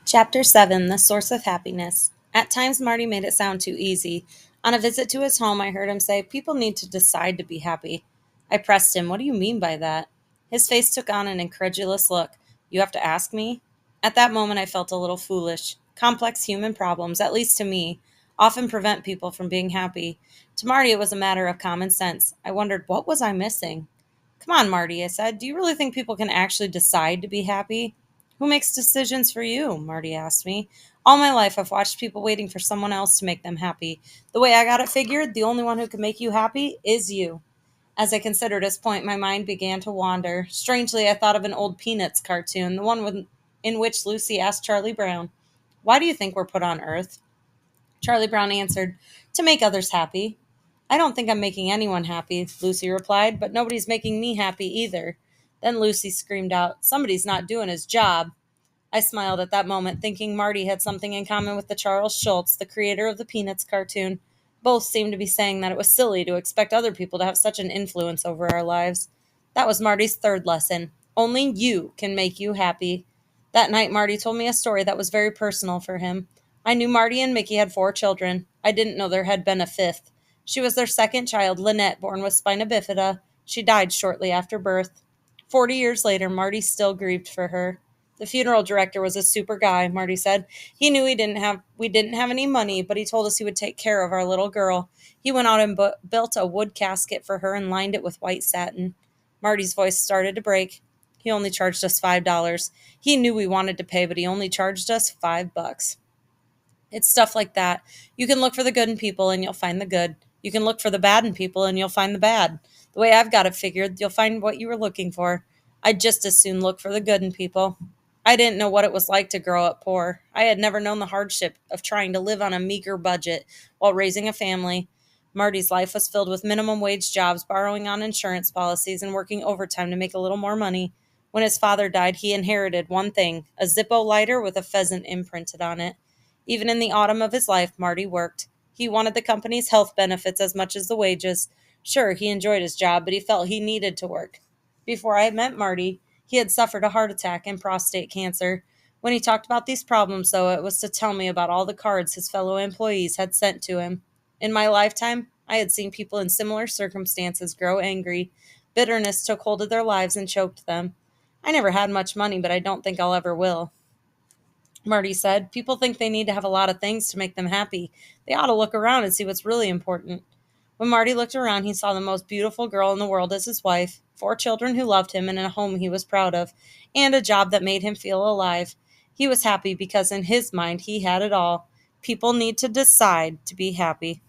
Chapter 7 The Source of Happiness. At times, Marty made it sound too easy. On a visit to his home, I heard him say, "People need to decide to be happy." I pressed him, "What do you mean by that?" His face took on an incredulous look. "You have to ask me?" At that moment, I felt a little foolish. Complex human problems, at least to me, often prevent people from being happy. To Marty, it was a matter of common sense. I wondered, what was I missing? "Come on, Marty," I said. "Do you really think people can actually decide to be happy?" "Who makes decisions for you?" Marty asked me. "All my life, I've watched people waiting for someone else to make them happy. The way I got it figured, the only one who can make you happy is you." As I considered his point, my mind began to wander. Strangely, I thought of an old Peanuts cartoon, in which Lucy asked Charlie Brown, "Why do you think we're put on Earth?" Charlie Brown answered, "To make others happy." "I don't think I'm making anyone happy," Lucy replied, "but nobody's making me happy either." Then Lucy screamed out, "Somebody's not doing his job." I smiled at that moment, thinking Marty had something in common with the Charles Schultz, the creator of the Peanuts cartoon. Both seemed to be saying that it was silly to expect other people to have such an influence over our lives. That was Marty's third lesson. Only you can make you happy. That night, Marty told me a story that was very personal for him. I knew Marty and Mickey had 4 children. I didn't know there had been a fifth. She was their second child, Lynette, born with spina bifida. She died shortly after birth. 40 years later, Marty still grieved for her. The funeral director was a super guy, Marty said. He knew we didn't have any money, but he told us he would take care of our little girl. He went out and built a wood casket for her and lined it with white satin. Marty's voice started to break. He only charged us $5. He knew we wanted to pay, but he only charged us $5. It's stuff like that. You can look for the good in people and you'll find the good. You can look for the bad in people and you'll find the bad. The way I've got it figured, you'll find what you were looking for. I'd just as soon look for the good in people. I didn't know what it was like to grow up poor. I had never known the hardship of trying to live on a meager budget while raising a family. Marty's life was filled with minimum wage jobs, borrowing on insurance policies, and working overtime to make a little more money. When his father died, he inherited one thing, a Zippo lighter with a pheasant imprinted on it. Even in the autumn of his life, Marty worked. He wanted the company's health benefits as much as the wages. Sure, he enjoyed his job, but he felt he needed to work. Before I met Marty, he had suffered a heart attack and prostate cancer. When he talked about these problems, though, it was to tell me about all the cards his fellow employees had sent to him. In my lifetime, I had seen people in similar circumstances grow angry. Bitterness took hold of their lives and choked them. I never had much money, but I don't think I'll ever will. Marty said, "People think they need to have a lot of things to make them happy. They ought to look around and see what's really important." When Marty looked around, he saw the most beautiful girl in the world as his wife, 4 children who loved him and a home he was proud of, and a job that made him feel alive. He was happy because in his mind he had it all. People need to decide to be happy.